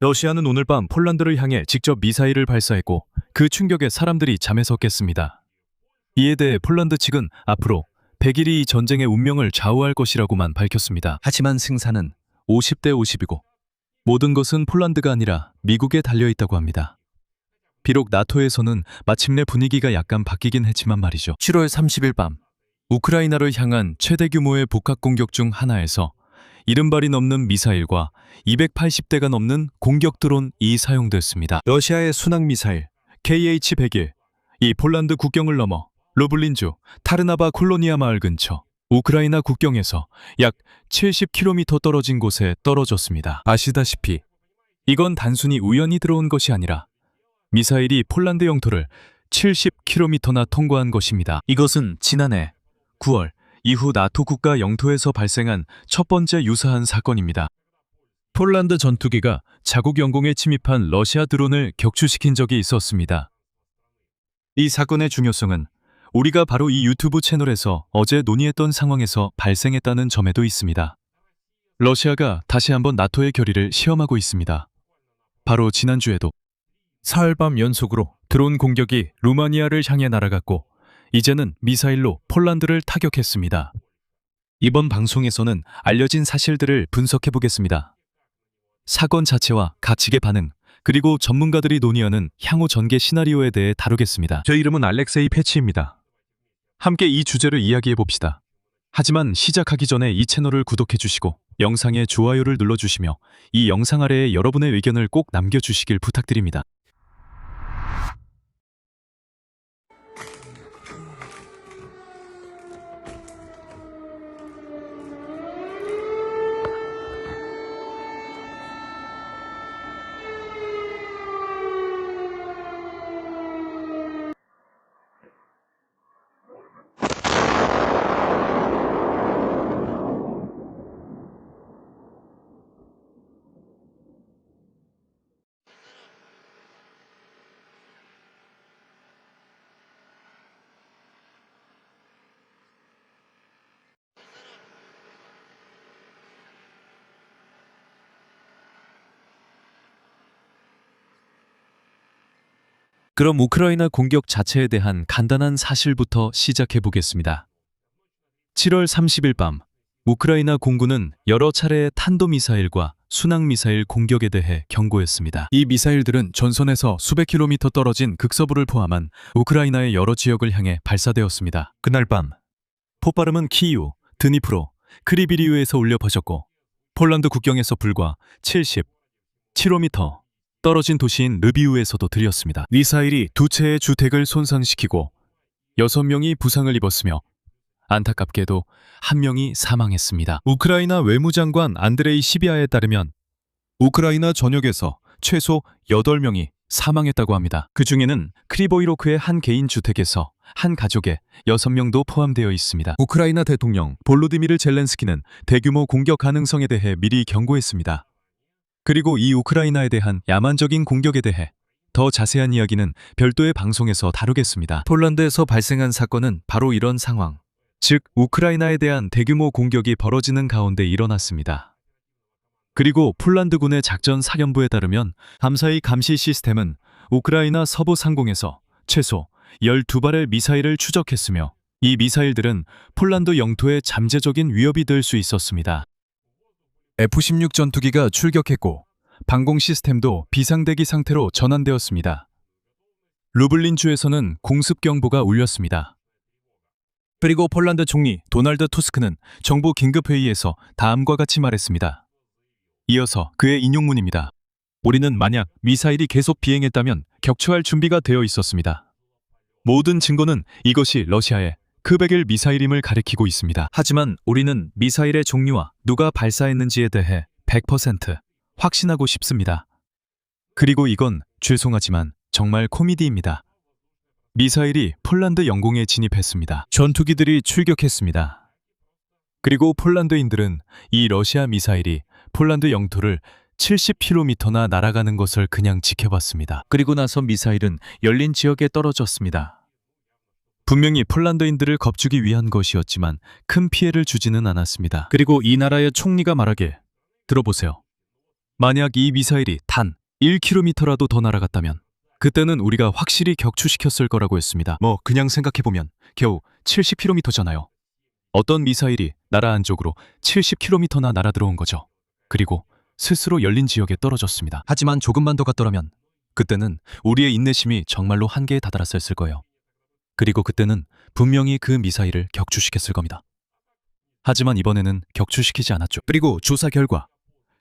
러시아는 오늘 밤 폴란드를 향해 직접 미사일을 발사했고 그 충격에 사람들이 잠에서 깼습니다. 이에 대해 폴란드 측은 앞으로 100일이 이 전쟁의 운명을 좌우할 것이라고만 밝혔습니다. 하지만 승산은 50대 50이고 모든 것은 폴란드가 아니라 미국에 달려있다고 합니다. 비록 나토에서는 마침내 분위기가 약간 바뀌긴 했지만 말이죠. 7월 30일 밤 우크라이나를 향한 최대 규모의 복합 공격 중 하나에서 70발이 넘는 미사일과 280대가 넘는 공격 드론이 사용됐습니다. 러시아의 순항 미사일 KH-101, 이 폴란드 국경을 넘어 루블린주 타르나바 콜로니아 마을 근처 우크라이나 국경에서 약 70km 떨어진 곳에 떨어졌습니다. 아시다시피 이건 단순히 우연히 들어온 것이 아니라 미사일이 폴란드 영토를 70km나 통과한 것입니다. 이것은 지난해 9월 이후 나토 국가 영토에서 발생한 첫 번째 유사한 사건입니다. 폴란드 전투기가 자국 영공에 침입한 러시아 드론을 격추시킨 적이 있었습니다. 이 사건의 중요성은 우리가 바로 이 유튜브 채널에서 어제 논의했던 상황에서 발생했다는 점에도 있습니다. 러시아가 다시 한번 나토의 결의를 시험하고 있습니다. 바로 지난주에도 사흘 밤 연속으로 드론 공격이 루마니아를 향해 날아갔고 이제는 미사일로 폴란드를 타격했습니다. 이번 방송에서는 알려진 사실들을 분석해 보겠습니다. 사건 자체와 가치의 반응, 그리고 전문가들이 논의하는 향후 전개 시나리오에 대해 다루겠습니다. 제 이름은 알렉세이 패치입니다. 함께 이 주제를 이야기해 봅시다. 하지만 시작하기 전에 이 채널을 구독해 주시고 영상에 좋아요를 눌러주시며 이 영상 아래에 여러분의 의견을 꼭 남겨주시길 부탁드립니다. 그럼 우크라이나 공격 자체에 대한 간단한 사실부터 시작해 보겠습니다. 7월 30일 밤 우크라이나 공군은 여러 차례의 탄도미사일과 순항미사일 공격에 대해 경고했습니다. 이 미사일들은 전선에서 수백 킬로미터 떨어진 극서부를 포함한 우크라이나의 여러 지역을 향해 발사되었습니다. 그날 밤 폭발음은 키이우, 드니프로, 크리비리우에서 울려 퍼졌고 폴란드 국경에서 불과 70km 떨어진 도시인 르비우에서도 들렸습니다. 미사일이 두 채의 주택을 손상시키고 6명이 부상을 입었으며 안타깝게도 1명이 사망했습니다. 우크라이나 외무장관 안드레이 시비아에 따르면 우크라이나 전역에서 최소 8명이 사망했다고 합니다. 그 중에는 크리보이로크의 한 개인 주택에서 한 가족의 6명도 포함되어 있습니다. 우크라이나 대통령 볼로디미르 젤렌스키는 대규모 공격 가능성에 대해 미리 경고했습니다. 그리고 이 우크라이나에 대한 야만적인 공격에 대해 더 자세한 이야기는 별도의 방송에서 다루겠습니다. 폴란드에서 발생한 사건은 바로 이런 상황, 즉 우크라이나에 대한 대규모 공격이 벌어지는 가운데 일어났습니다. 그리고 폴란드군의 작전 사령부에 따르면 함사의 감시 시스템은 우크라이나 서부 상공에서 최소 12발의 미사일을 추적했으며 이 미사일들은 폴란드 영토에 잠재적인 위협이 될 수 있었습니다. F-16 전투기가 출격했고 방공 시스템도 비상대기 상태로 전환되었습니다. 루블린주에서는 공습경보가 울렸습니다. 그리고 폴란드 총리 도널드 투스크는 정부 긴급회의에서 다음과 같이 말했습니다. 이어서 그의 인용문입니다. 우리는 만약 미사일이 계속 비행했다면 격추할 준비가 되어 있었습니다. 모든 증거는 이것이 러시아의 크101 미사일임을 가리키고 있습니다. 하지만 우리는 미사일의 종류와 누가 발사했는지에 대해 100% 확신하고 싶습니다. 그리고 이건 죄송하지만 정말 코미디입니다. 미사일이 폴란드 영공에 진입했습니다. 전투기들이 출격했습니다. 그리고 폴란드인들은 이 러시아 미사일이 폴란드 영토를 70km나 날아가는 것을 그냥 지켜봤습니다. 그리고 나서 미사일은 열린 지역에 떨어졌습니다. 분명히 폴란드인들을 겁주기 위한 것이었지만 큰 피해를 주지는 않았습니다. 그리고 이 나라의 총리가 말하길 들어보세요. 만약 이 미사일이 단 1km라도 더 날아갔다면 그때는 우리가 확실히 격추시켰을 거라고 했습니다. 그냥 생각해보면 겨우 70km잖아요. 어떤 미사일이 나라 안쪽으로 70km나 날아들어온 거죠. 그리고 스스로 열린 지역에 떨어졌습니다. 하지만 조금만 더 갔더라면 그때는 우리의 인내심이 정말로 한계에 다다랐을 거예요. 그리고 그때는 분명히 그 미사일을 격추시켰을 겁니다. 하지만 이번에는 격추시키지 않았죠. 그리고 조사 결과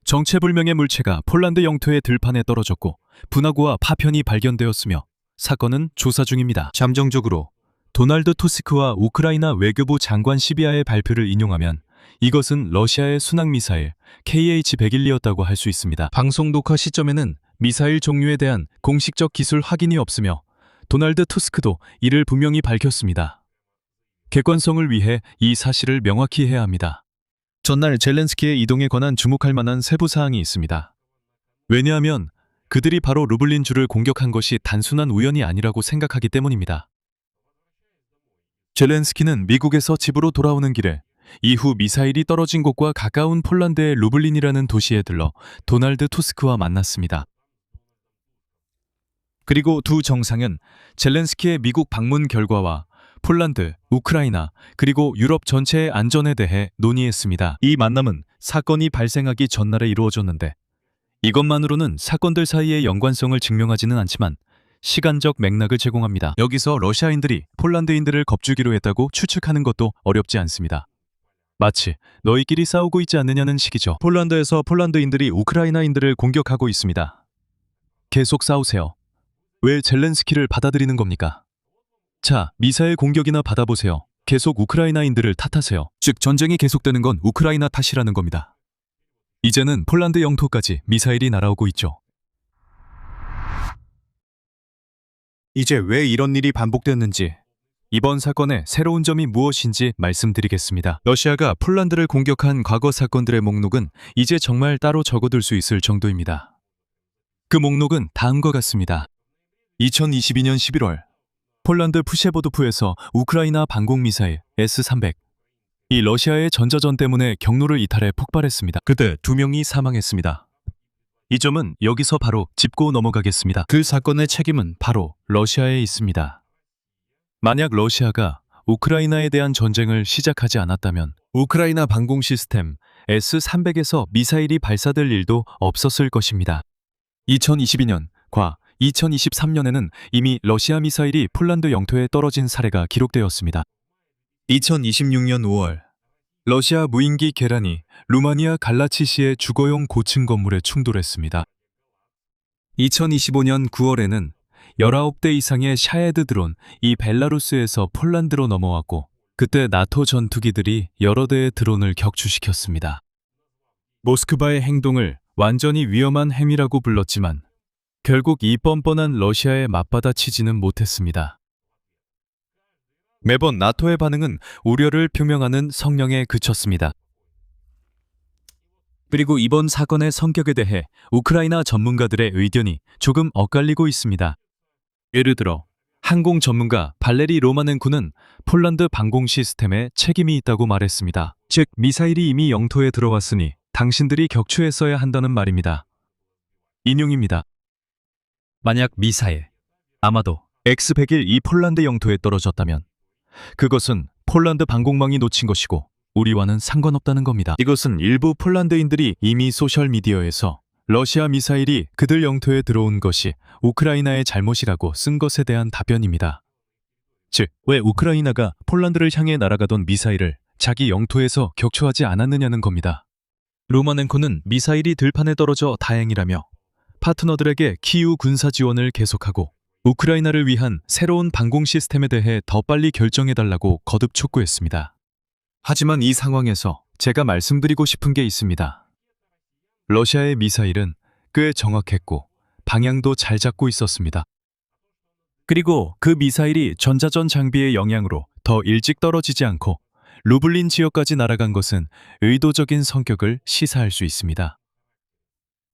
정체불명의 물체가 폴란드 영토의 들판에 떨어졌고 분화구와 파편이 발견되었으며 사건은 조사 중입니다. 잠정적으로 도널드 투스크와 우크라이나 외교부 장관 시비아의 발표를 인용하면 이것은 러시아의 순항미사일 KH-101이었다고 할 수 있습니다. 방송 녹화 시점에는 미사일 종류에 대한 공식적 기술 확인이 없으며 도널드 투스크도 이를 분명히 밝혔습니다. 객관성을 위해 이 사실을 명확히 해야 합니다. 전날 젤렌스키의 이동에 관한 주목할 만한 세부 사항이 있습니다. 왜냐하면 그들이 바로 루블린주를 공격한 것이 단순한 우연이 아니라고 생각하기 때문입니다. 젤렌스키는 미국에서 집으로 돌아오는 길에 이후 미사일이 떨어진 곳과 가까운 폴란드의 루블린이라는 도시에 들러 도널드 투스크와 만났습니다. 그리고 두 정상은 젤렌스키의 미국 방문 결과와 폴란드, 우크라이나, 그리고 유럽 전체의 안전에 대해 논의했습니다. 이 만남은 사건이 발생하기 전날에 이루어졌는데 이것만으로는 사건들 사이의 연관성을 증명하지는 않지만 시간적 맥락을 제공합니다. 여기서 러시아인들이 폴란드인들을 겁주기로 했다고 추측하는 것도 어렵지 않습니다. 마치 너희끼리 싸우고 있지 않느냐는 식이죠. 폴란드에서 폴란드인들이 우크라이나인들을 공격하고 있습니다. 계속 싸우세요. 왜 젤렌스키를 받아들이는 겁니까? 자, 미사일 공격이나 받아보세요. 계속 우크라이나인들을 탓하세요. 즉, 전쟁이 계속되는 건 우크라이나 탓이라는 겁니다. 이제는 폴란드 영토까지 미사일이 날아오고 있죠. 이제 왜 이런 일이 반복됐는지, 이번 사건의 새로운 점이 무엇인지 말씀드리겠습니다. 러시아가 폴란드를 공격한 과거 사건들의 목록은 이제 정말 따로 적어둘 수 있을 정도입니다. 그 목록은 다음과 같습니다. 2022년 11월 폴란드 푸셰보도프에서 우크라이나 방공미사일 S-300 이 러시아의 전자전 때문에 경로를 이탈해 폭발했습니다. 그때 2명이 사망했습니다. 이 점은 여기서 바로 짚고 넘어가겠습니다. 그 사건의 책임은 바로 러시아에 있습니다. 만약 러시아가 우크라이나에 대한 전쟁을 시작하지 않았다면 우크라이나 방공 시스템 S-300에서 미사일이 발사될 일도 없었을 것입니다. 2022년과 2023년에는 이미 러시아 미사일이 폴란드 영토에 떨어진 사례가 기록되었습니다. 2026년 5월 러시아 무인기 계란이 루마니아 갈라치시의 주거용 고층 건물에 충돌했습니다. 2025년 9월에는 19대 이상의 샤헤드 드론 이 벨라루스에서 폴란드로 넘어왔고 그때 나토 전투기들이 여러 대의 드론을 격추시켰습니다. 모스크바의 행동을 완전히 위험한 행위라고 불렀지만 결국 이 뻔뻔한 러시아에 맞받아치지는 못했습니다. 매번 나토의 반응은 우려를 표명하는 성명에 그쳤습니다. 그리고 이번 사건의 성격에 대해 우크라이나 전문가들의 의견이 조금 엇갈리고 있습니다. 예를 들어 항공 전문가 발레리 로마넨코는 폴란드 방공 시스템에 책임이 있다고 말했습니다. 즉 미사일이 이미 영토에 들어왔으니 당신들이 격추했어야 한다는 말입니다. 인용입니다. 만약 미사일, 아마도 X-101 이 폴란드 영토에 떨어졌다면 그것은 폴란드 방공망이 놓친 것이고 우리와는 상관없다는 겁니다. 이것은 일부 폴란드인들이 이미 소셜미디어에서 러시아 미사일이 그들 영토에 들어온 것이 우크라이나의 잘못이라고 쓴 것에 대한 답변입니다. 즉, 왜 우크라이나가 폴란드를 향해 날아가던 미사일을 자기 영토에서 격추하지 않았느냐는 겁니다. 로마넨코는 미사일이 들판에 떨어져 다행이라며 파트너들에게 키이우 군사 지원을 계속하고 우크라이나를 위한 새로운 방공 시스템에 대해 더 빨리 결정해달라고 거듭 촉구했습니다. 하지만 이 상황에서 제가 말씀드리고 싶은 게 있습니다. 러시아의 미사일은 꽤 정확했고 방향도 잘 잡고 있었습니다. 그리고 그 미사일이 전자전 장비의 영향으로 더 일찍 떨어지지 않고 루블린 지역까지 날아간 것은 의도적인 성격을 시사할 수 있습니다.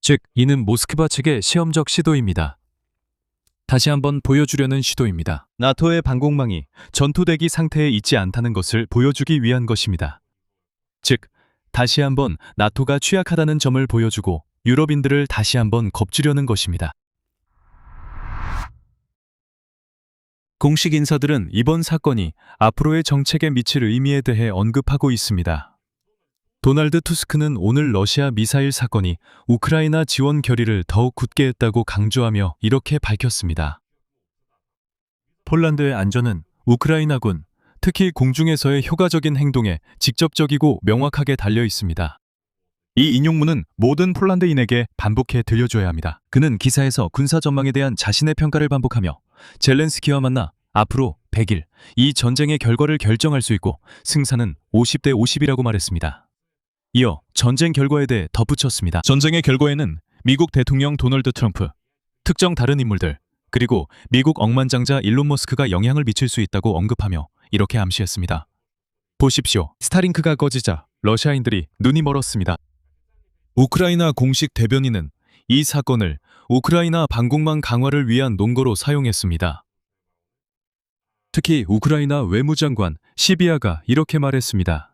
즉, 이는 모스크바 측의 시험적 시도입니다. 다시 한번 보여주려는 시도입니다. 나토의 방공망이 전투대기 상태에 있지 않다는 것을 보여주기 위한 것입니다. 즉, 다시 한번 나토가 취약하다는 점을 보여주고 유럽인들을 다시 한번 겁주려는 것입니다. 공식 인사들은 이번 사건이 앞으로의 정책에 미칠 의미에 대해 언급하고 있습니다. 도널드 투스크는 오늘 러시아 미사일 사건이 우크라이나 지원 결의를 더욱 굳게 했다고 강조하며 이렇게 밝혔습니다. 폴란드의 안전은 우크라이나군, 특히 공중에서의 효과적인 행동에 직접적이고 명확하게 달려 있습니다. 이 인용문은 모든 폴란드인에게 반복해 들려줘야 합니다. 그는 기사에서 군사 전망에 대한 자신의 평가를 반복하며 젤렌스키와 만나 앞으로 100일 이 전쟁의 결과를 결정할 수 있고 승산은 50대 50이라고 말했습니다. 이어 전쟁 결과에 대해 덧붙였습니다. 전쟁의 결과에는 미국 대통령 도널드 트럼프, 특정 다른 인물들, 그리고 미국 억만장자 일론 머스크가 영향을 미칠 수 있다고 언급하며 이렇게 암시했습니다. 보십시오. 스타링크가 꺼지자 러시아인들이 눈이 멀었습니다. 우크라이나 공식 대변인은 이 사건을 우크라이나 방공망 강화를 위한 논거로 사용했습니다. 특히 우크라이나 외무장관 시비아가 이렇게 말했습니다.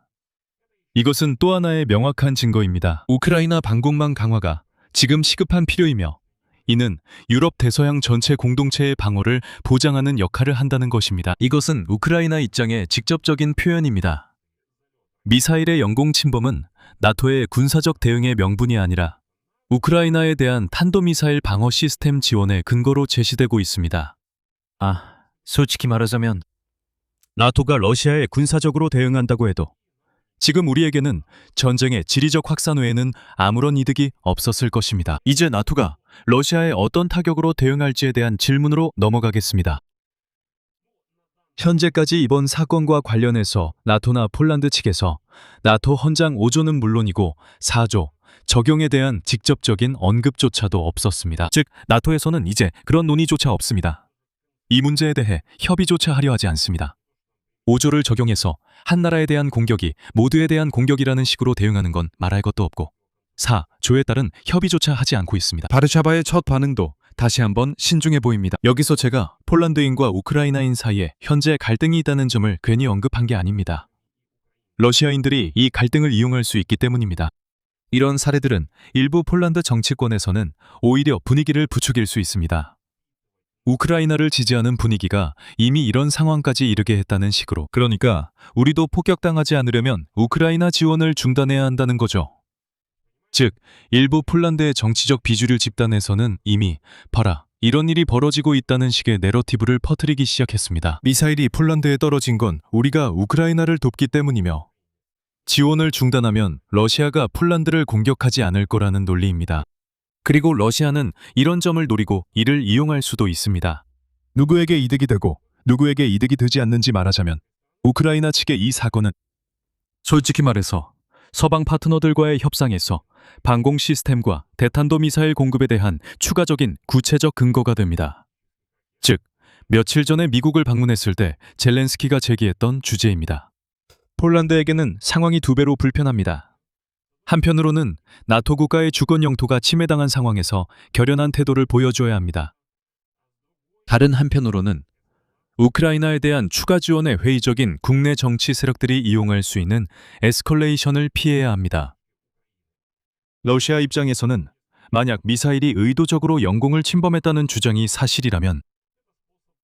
이것은 또 하나의 명확한 증거입니다. 우크라이나 방공망 강화가 지금 시급한 필요이며 이는 유럽 대서양 전체 공동체의 방어를 보장하는 역할을 한다는 것입니다. 이것은 우크라이나 입장의 직접적인 표현입니다. 미사일의 영공 침범은 나토의 군사적 대응의 명분이 아니라 우크라이나에 대한 탄도미사일 방어 시스템 지원의 근거로 제시되고 있습니다. 솔직히 말하자면 나토가 러시아에 군사적으로 대응한다고 해도 지금 우리에게는 전쟁의 지리적 확산 외에는 아무런 이득이 없었을 것입니다. 이제 나토가 러시아에 어떤 타격으로 대응할지에 대한 질문으로 넘어가겠습니다. 현재까지 이번 사건과 관련해서 나토나 폴란드 측에서 나토 헌장 5조는 물론이고 4조, 적용에 대한 직접적인 언급조차도 없었습니다. 즉, 나토에서는 이제 그런 논의조차 없습니다. 이 문제에 대해 협의조차 하려 하지 않습니다. 5조를 적용해서 한 나라에 대한 공격이 모두에 대한 공격이라는 식으로 대응하는 건 말할 것도 없고 4조에 따른 협의조차 하지 않고 있습니다. 바르샤바의 첫 반응도 다시 한번 신중해 보입니다. 여기서 제가 폴란드인과 우크라이나인 사이에 현재 갈등이 있다는 점을 괜히 언급한 게 아닙니다. 러시아인들이 이 갈등을 이용할 수 있기 때문입니다. 이런 사례들은 일부 폴란드 정치권에서는 오히려 분위기를 부추길 수 있습니다. 우크라이나를 지지하는 분위기가 이미 이런 상황까지 이르게 했다는 식으로. 그러니까 우리도 폭격당하지 않으려면 우크라이나 지원을 중단해야 한다는 거죠. 즉, 일부 폴란드의 정치적 비주류 집단에서는 이미 봐라, 이런 일이 벌어지고 있다는 식의 내러티브를 퍼뜨리기 시작했습니다. 미사일이 폴란드에 떨어진 건 우리가 우크라이나를 돕기 때문이며 지원을 중단하면 러시아가 폴란드를 공격하지 않을 거라는 논리입니다. 그리고 러시아는 이런 점을 노리고 이를 이용할 수도 있습니다. 누구에게 이득이 되고 누구에게 이득이 되지 않는지 말하자면 우크라이나 측의 이 사건은 솔직히 말해서 서방 파트너들과의 협상에서 방공 시스템과 대탄도 미사일 공급에 대한 추가적인 구체적 근거가 됩니다. 즉, 며칠 전에 미국을 방문했을 때 젤렌스키가 제기했던 주제입니다. 폴란드에게는 상황이 두 배로 불편합니다. 한편으로는 나토 국가의 주권 영토가 침해당한 상황에서 결연한 태도를 보여줘야 합니다. 다른 한편으로는 우크라이나에 대한 추가 지원의 회의적인 국내 정치 세력들이 이용할 수 있는 에스컬레이션을 피해야 합니다. 러시아 입장에서는 만약 미사일이 의도적으로 영공을 침범했다는 주장이 사실이라면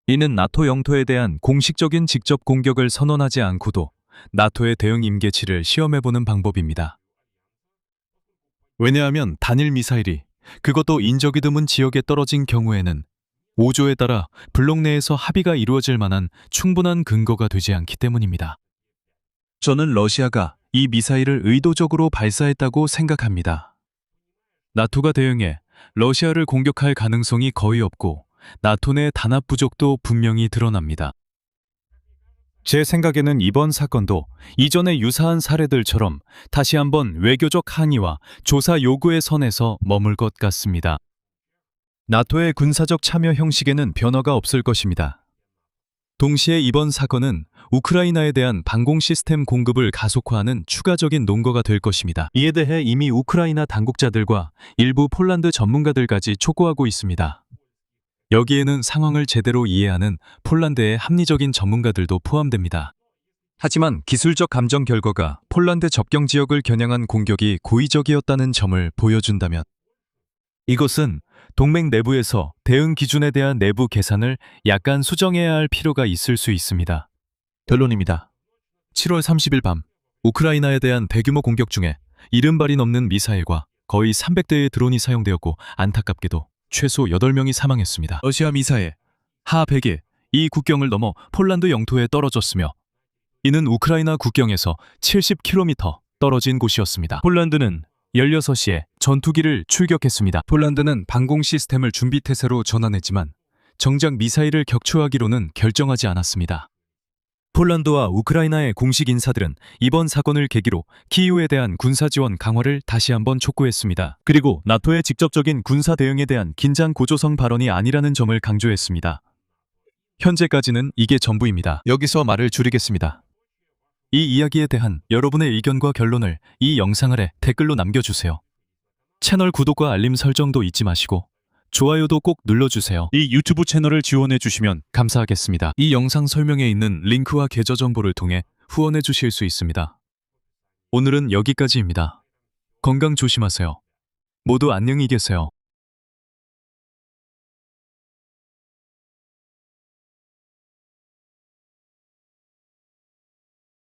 이는 나토 영토에 대한 공식적인 직접 공격을 선언하지 않고도 나토의 대응 임계치를 시험해보는 방법입니다. 왜냐하면 단일 미사일이 그것도 인적이 드문 지역에 떨어진 경우에는 5조에 따라 블록 내에서 합의가 이루어질 만한 충분한 근거가 되지 않기 때문입니다. 저는 러시아가 이 미사일을 의도적으로 발사했다고 생각합니다. 나토가 대응해 러시아를 공격할 가능성이 거의 없고 나토 내 단합 부족도 분명히 드러납니다. 제 생각에는 이번 사건도 이전의 유사한 사례들처럼 다시 한번 외교적 항의와 조사 요구의 선에서 머물 것 같습니다. 나토의 군사적 참여 형식에는 변화가 없을 것입니다. 동시에 이번 사건은 우크라이나에 대한 방공 시스템 공급을 가속화하는 추가적인 논거가 될 것입니다. 이에 대해 이미 우크라이나 당국자들과 일부 폴란드 전문가들까지 촉구하고 있습니다. 여기에는 상황을 제대로 이해하는 폴란드의 합리적인 전문가들도 포함됩니다. 하지만 기술적 감정 결과가 폴란드 접경 지역을 겨냥한 공격이 고의적이었다는 점을 보여준다면 이것은 동맹 내부에서 대응 기준에 대한 내부 계산을 약간 수정해야 할 필요가 있을 수 있습니다. 결론입니다. 7월 30일 밤, 우크라이나에 대한 대규모 공격 중에 70발이 넘는 미사일과 거의 300대의 드론이 사용되었고 안타깝게도 최소 8명이 사망했습니다. 러시아 미사일 하100이 이 국경을 넘어 폴란드 영토에 떨어졌으며 이는 우크라이나 국경에서 70km 떨어진 곳이었습니다. 폴란드는 16시에 전투기를 출격했습니다. 폴란드는 방공 시스템을 준비 태세로 전환했지만 정작 미사일을 격추하기로는 결정하지 않았습니다. 폴란드와 우크라이나의 공식 인사들은 이번 사건을 계기로 키이우에 대한 군사 지원 강화를 다시 한번 촉구했습니다. 그리고 나토의 직접적인 군사 대응에 대한 긴장 고조성 발언이 아니라는 점을 강조했습니다. 현재까지는 이게 전부입니다. 여기서 말을 줄이겠습니다. 이 이야기에 대한 여러분의 의견과 결론을 이 영상 아래 댓글로 남겨주세요. 채널 구독과 알림 설정도 잊지 마시고 좋아요도 꼭 눌러주세요. 이 유튜브 채널을 지원해 주시면 감사하겠습니다. 이 영상 설명에 있는 링크와 계좌 정보를 통해 후원해 주실 수 있습니다. 오늘은 여기까지입니다. 건강 조심하세요. 모두 안녕히 계세요.